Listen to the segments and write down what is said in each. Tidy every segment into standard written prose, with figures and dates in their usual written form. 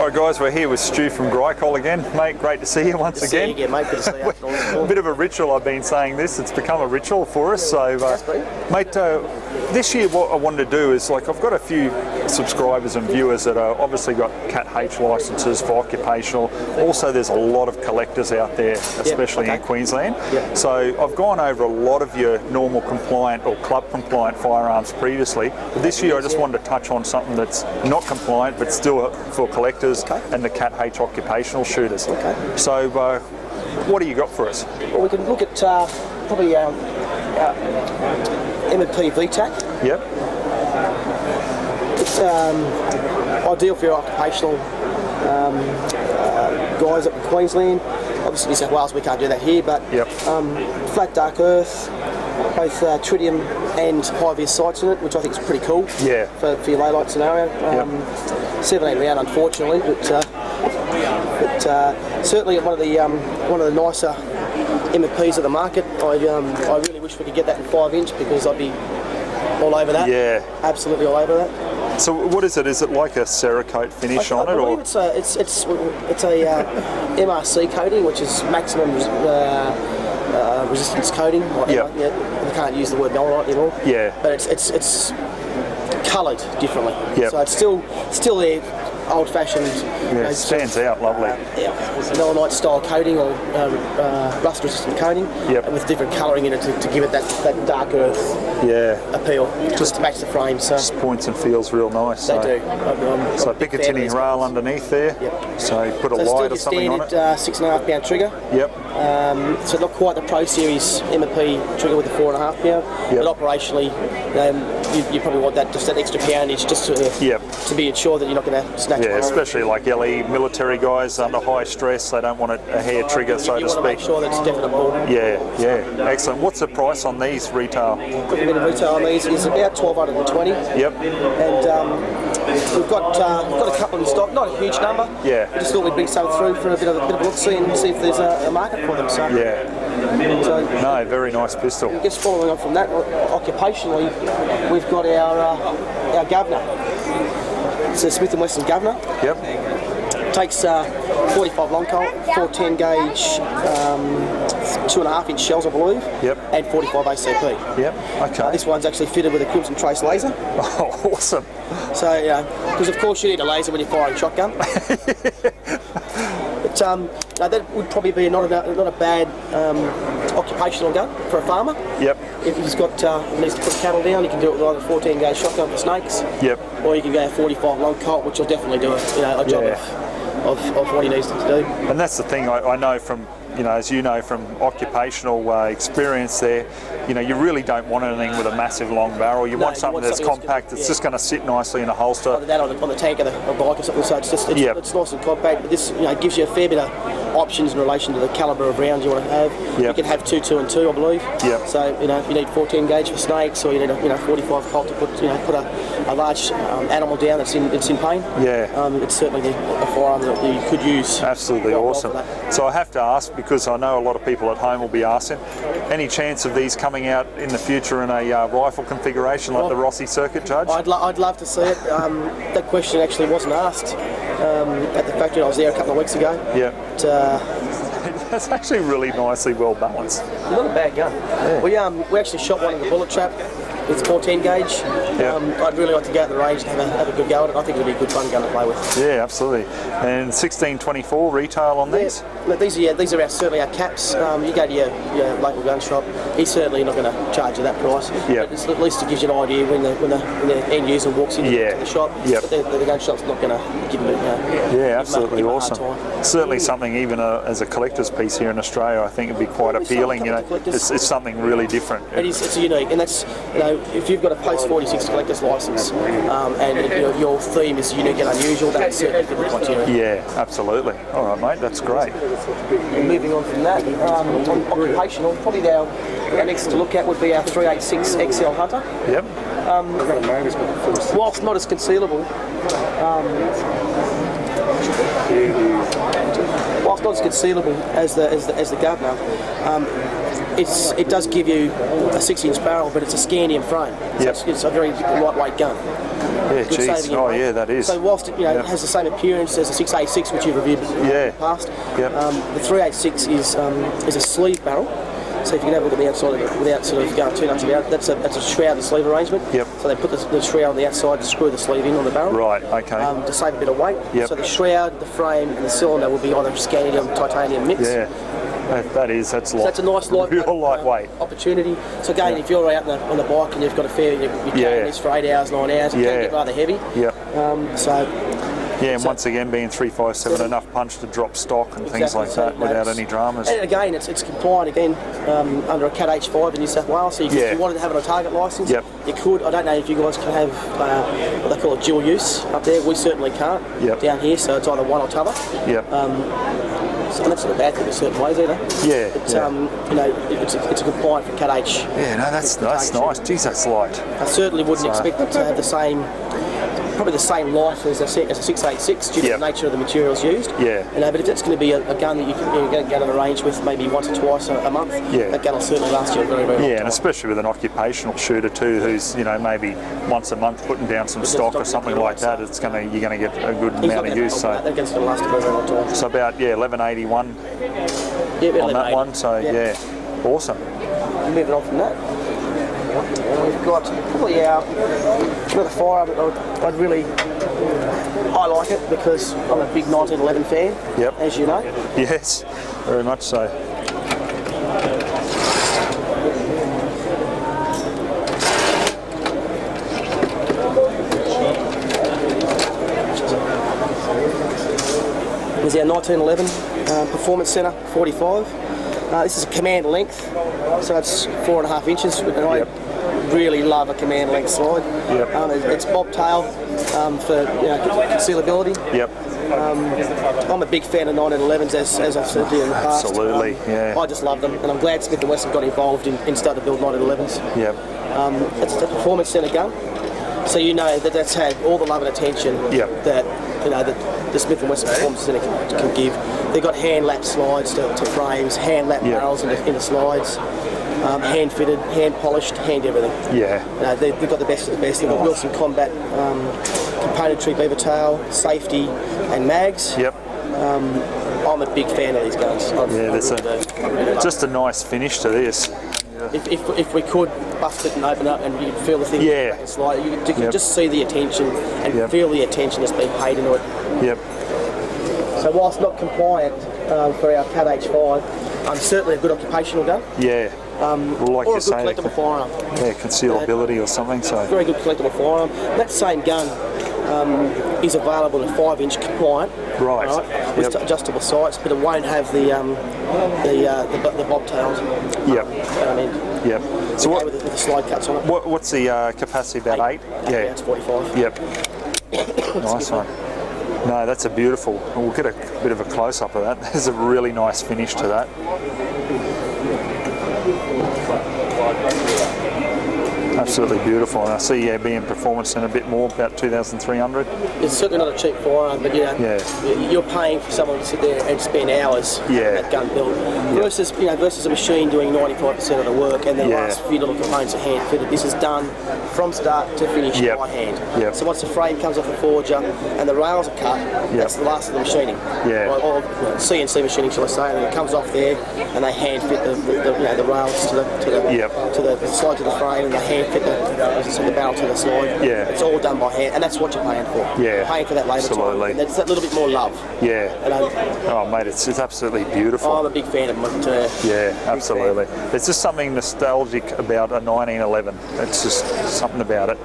Alright guys, we're here with Stu from Grycol again. Mate, great to see you once again. See you again, mate. Good to see you. A bit of a ritual, I've been saying this. It's become a ritual for us. So, mate, this year what I wanted to do is, like, I've got a few subscribers and viewers that are obviously got Cat H licences for occupational. Also, there's a lot of collectors out there, especially in Queensland. So I've gone over a lot of your normal compliant or club compliant firearms previously. But this year I just wanted to touch on something that's not compliant but still for collectors and the Cat H occupational shooters. So what do you got for us? Well, we can look at probably M&P VTAC. Yep. It's ideal for your occupational guys up in Queensland. Obviously New South Wales we can't do that here, but flat dark earth, both tritium and high-vis sights in it, which I think is pretty cool. Yeah. For your lay light scenario. 17 round, unfortunately, but certainly one of the nicer M&Ps of the market. I really wish we could get that in 5-inch because I'd be all over that. Yeah. Absolutely all over that. So what is it? Is it like a Cerakote finish on it, or it's a MRC coating, which is maximum resistance coating. I can't use the word malachite anymore. Yeah. But it's coloured differently. So it's still there. Old-fashioned, it stands out lovely. Malachite style coating or rust-resistant coating, with different colouring in it to give it that dark earth appeal, just to match the frame. So just points and feels real nice. They do. So Picatinny rail underneath there. So you put a light or something on it. Still your 6.5 pound trigger. So not quite the Pro Series M&P trigger with the 4.5 pound, but operationally, you probably want that extra poundage just to be assured that you're not going to snatch. Yeah, especially like LE military guys under high stress, they don't want a hair trigger, so to speak. You want to make sure that it's definite ball. Yeah, excellent. What's the price on these retail? The retail on these is about 1220. And we've got a couple in stock, not a huge number. We just thought we'd bring some through for a bit of a look-see and see if there's a market for them. So no, very nice pistol. Just following on from that, occupationally, we've got our governor. It's a Smith & Wesson governor. Takes 45 long colt, 410 gauge, 2.5-inch shells, I believe. And 45 ACP. This one's actually fitted with a Crimson Trace laser. Oh, awesome. So, because of course you need a laser when you're firing shotgun. But that would probably be not a bad occupational gun for a farmer. If he's got needs to put cattle down, you can do it with either 14 gauge shotgun for snakes. Or you can go 45 long colt, which will definitely do a job of what he needs to do. And that's the thing I know from, as you know from occupational experience there, you really don't want anything with a massive long barrel. You want something that's compact, it's just going to sit nicely in a holster. Either that on the tank of a bike or something, so it's nice and compact, but this gives you a fair bit of options in relation to the calibre of rounds you want to have. You can have 2, 2 and 2, I believe. So, if you need 14 gauge for snakes, or you need a 45 colt to put a large animal down that's in pain. It's certainly a firearm that you could use. Absolutely awesome. So I have to ask, because I know a lot of people at home will be asking, any chance of these coming out in the future in a rifle configuration like the Rossi circuit, Judge? I'd love to see it. That question actually wasn't asked at the factory. I was there a couple of weeks ago. That's actually really nicely well balanced. Not a bad gun. We actually shot one in the bullet trap with 410 gauge. I'd really like to go out the range and have a good go at it. I think it would be a good fun gun to play with. Yeah, absolutely. And 1624 retail on these? These are certainly our caps. You go to your local gun shop, he's certainly not going to charge you that price. But at least it gives you an idea when the end user walks into the shop. But the gun shop's not going to give them absolutely awesome. Certainly something even as a collector's piece here in Australia, I think it'd be quite appealing. It's something really different. It's unique, and that's if you've got a post 46 collector's license and your theme is unique and unusual, that's certainly fit the criteria. Absolutely. All right, mate, that's great. And moving on from that, on occupational, probably our next to look at would be our 386 XL Hunter. Whilst not as concealable, as the governor, it does give you a 6-inch barrel, but it's a scandium frame. So it's a very lightweight gun. Yeah, geez. Oh, yeah, that is. So whilst it has the same appearance as the 6A6, which you've reviewed in the past, the 386 is a sleeve barrel. So if you can have a look at the outside of it without sort of going too nuts about it, that's a shroud and sleeve arrangement. Yep. So they put the shroud on the outside to screw the sleeve in on the barrel. Right, okay. To save a bit of weight. Yep. So the shroud, the frame and the cylinder will be either scandium, titanium mix. Yeah. That's light. So that's a nice lightweight opportunity. So again, if you're out on the bike and you've got a fair, you're carrying this for 8 hours, 9 hours, it can get rather heavy. And once again, being 357, enough punch to drop stock and things like that without any dramas. And again, it's compliant again under a Cat H5 in New South Wales. So if you wanted to have it on a target licence, you could. I don't know if you guys can have what they call a dual use up there. We certainly can't down here. So it's either one or t'other. And that's not a bad thing in certain ways either. It's a compliant for Cat H. Yeah, no, that's nice. Geez, that's light. I certainly wouldn't expect it to have the same. Probably the same life as a 686 due to the nature of the materials used. But if that's going to be a gun that you can get on a range with maybe once or twice a month, that gun will certainly last you a very, very long time. And especially with an occupational shooter too, who's maybe once a month putting down some stock or something like that, you're going to get a good amount of use. So that gun's going to last a very, very long time. So about 1181 on that one. So awesome. Moving on from that. We've got probably another firearm that I'd really highlight it because I'm a big 1911 fan, as you know. Yes, very much so. There's our 1911 Performance Centre 45. This is a command length, so it's 4.5 inches, and I really love a command length slide. It's bobtail for concealability. I'm a big fan of 1911s, as I've said to you in the past. Absolutely, I just love them, and I'm glad Smith & Wesson got involved in starting to build 1911s. It's a Performance Centre gun, so that's had all the love and attention that that the Smith & Wesson Performance Centre can give. They've got hand lap slides to frames, hand lap barrels in the slides, hand fitted, hand polished, hand everything. They've got the best of the best. They've got Wilson Combat componentry, beaver tail, safety, and mags. I'm a big fan of these guns. Just a nice finish to this. If we could bust it and open up and you could feel the thing back and slide, you could just see the attention and feel the attention that's been paid into it. So whilst not compliant for our Cat H5, certainly a good occupational gun. Like or you a good collectible firearm. Concealability or something. So very good collectible firearm. That same gun is available in 5-inch compliant, with adjustable sights, but it won't have the bobtails. So what, with the slide cuts on it. What's the capacity? About 8? It's 45. Nice one. No, that's a beautiful. We'll get a bit of a close up of that. There's a really nice finish to that. Absolutely beautiful, and I see being performance in a bit more, about 2,300. It's certainly not a cheap firearm, but you're paying for someone to sit there and spend hours on that gun build versus versus a machine doing 95% of the work, and the last few little components are hand fitted. This is done from start to finish by hand. So once the frame comes off the forger and the rails are cut, that's the last of the machining. Or CNC machining, shall I say? And it comes off there, and they hand fit the rails to the slide to the frame, and they hand fit the barrel to the slide. It's all done by hand, and that's what you're paying for. You're paying for that labour time. And it's that little bit more love. Oh, mate, it's absolutely beautiful. I'm a big fan of them. Absolutely. There's just something nostalgic about a 1911. It's just something about it.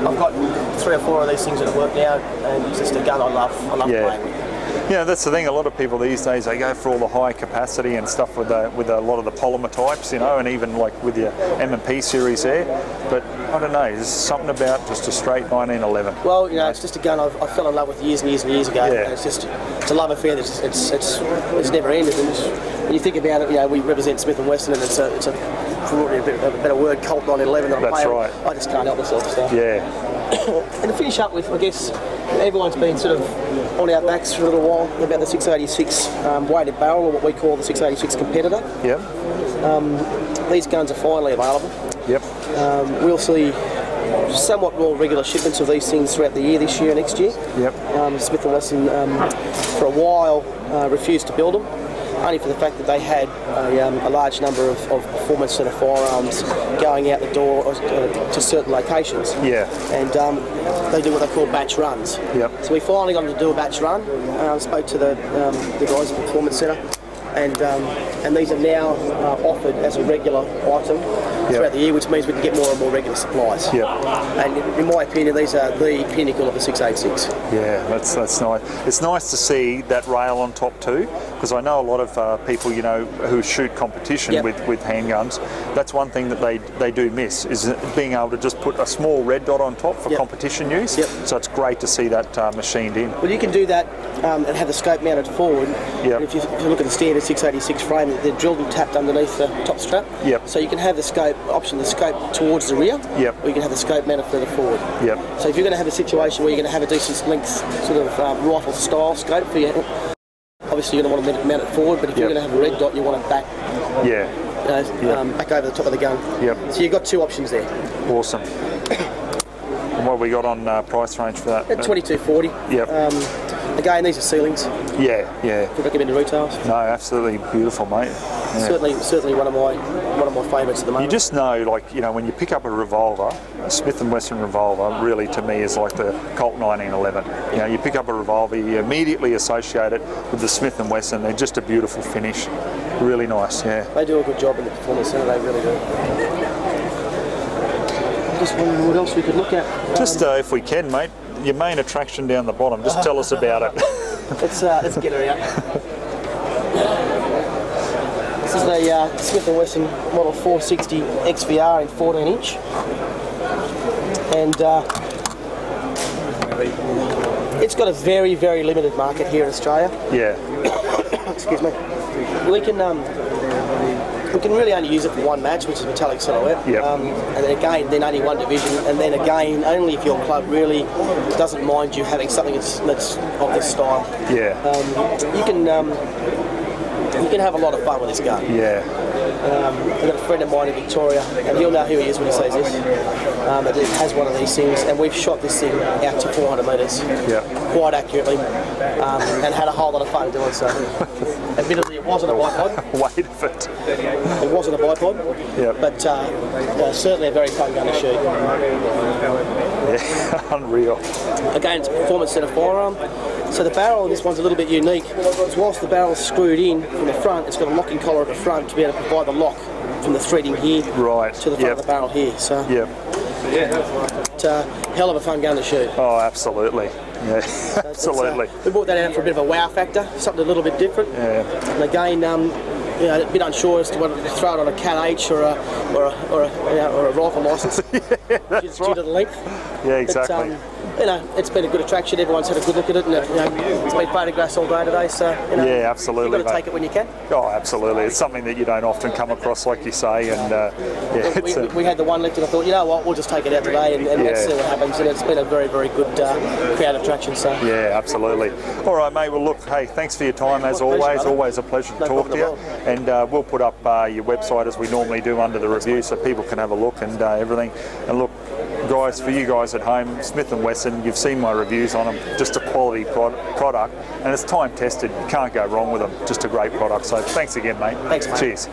I've got 3 or 4 of these things at work now, and it's just a gun I love playing with. That's the thing. A lot of people these days, they go for all the high capacity and stuff with a lot of the polymer types, and even like with your M&P series there. But I don't know. There's something about just a straight 1911. Well, it's just a gun I fell in love with years and years and years ago. And it's a love affair. It's never ended. And when you think about it, we represent Smith & Wesson, and it's a probably a better word, cult 1911 that I play. Right. I just can't help myself. So. And to finish up with, I guess everyone's been sort of on our backs for a little while about the 686 weighted barrel, or what we call the 686 competitor. These guns are finally available. Yep. We'll see somewhat more regular shipments of these things throughout the year, this year and next year. Yep. Smith & Wesson, for a while, refused to build them, only for the fact that they had a large number of performance centre firearms going out the door to certain locations. Yeah. And they do what they call batch runs. Yep. So we finally got them to do a batch run. Spoke to the guys at the performance centre, and these are now offered as a regular item throughout the year, which means we can get more and more regular supplies. Yep. And in my opinion, these are the pinnacle of the 686. Yeah, that's nice. It's nice to see that rail on top too, because I know a lot of people, you know, who shoot competition with handguns. That's one thing that they do miss, is being able to just put a small red dot on top for competition use. Yep. So it's great to see that machined in. Well, you can do that and have the scope mounted forward. Yep. If you look at the standard 686 frame, they're drilled and tapped underneath the top strap. Yep. So you can have the scope towards the rear. Yep. Or you can have the scope mounted further forward. Yep. So if you're going to have a situation where you're going to have a decent length sort of rifle style scope for you, obviously you're going to want to mount it forward. But if you're going to have a red dot, you want it back. Yeah. Back over the top of the gun. Yep. So you've got two options there. Awesome. And what have we got on price range for that? At $22.40. Yep. Again, these are ceilings. Yeah. Would recommend to retailers. No, absolutely beautiful, mate. Yeah. Certainly one of my favourites at the moment. You just know, like, you know, when you pick up a revolver, a Smith & Wesson revolver, really to me is like the Colt 1911. You know, you pick up a revolver, you immediately associate it with the Smith & Wesson. They're just a beautiful finish. Really nice, yeah. They do a good job in the performance centre, they really do. I'm just wondering what else we could look at. Just if we can, mate, your main attraction down the bottom, just tell us about it. Let's get her out. This is the Smith & Wesson Model 460 XVR in 14-inch. And it's got a very, very limited market here in Australia. Yeah. Excuse me. We can really only use it for one match, which is metallic silhouette. Yep. And then again, then only one division, and then again, only if your club really doesn't mind you having something that's of this style. Yeah. You can have a lot of fun with this gun. Yeah. I've got a friend of mine in Victoria, and he'll know who he is when he says this, that has one of these things, and we've shot this thing out to 400 metres quite accurately, and had a whole lot of fun doing so. Admittedly, it wasn't a bipod. Weight of it. It wasn't a bipod, but certainly a very fun gun to shoot. Yeah, unreal. Again, it's a performance centre firearm. So the barrel on this one's a little bit unique. Whilst the barrel's screwed in from the front, it's got a locking collar at the front to be able to provide the lock from the threading here to the front of the barrel here. So it's a hell of a fun gun to shoot. Oh, absolutely. Yeah, absolutely. We brought that out for a bit of a wow factor, something a little bit different. Yeah. And again, you know, a bit unsure as to whether to throw it on a Cat H or a rifle licence due to the length. Yeah, exactly. But, you know, it's been a good attraction. Everyone's had a good look at it, and it's been photographs all day today. So you know, yeah, absolutely. You've got to take it when you can. Oh, absolutely. It's something that you don't often come across, like you say. And we had the one left, and I thought, you know what, we'll just take it out today and let's see what happens. And it's been a very, very good crowd attraction. So yeah, absolutely. All right, mate. Well, look, hey, thanks for your time as always. Always a pleasure to talk to you. And we'll put up your website as we normally do under the review, so people can have a look and everything. And look, guys, for you guys at home, Smith & Wesson, you've seen my reviews on them, just a quality product, and it's time tested. You can't go wrong with them. Just a great product. So thanks again, mate. Thanks, mate. Cheers.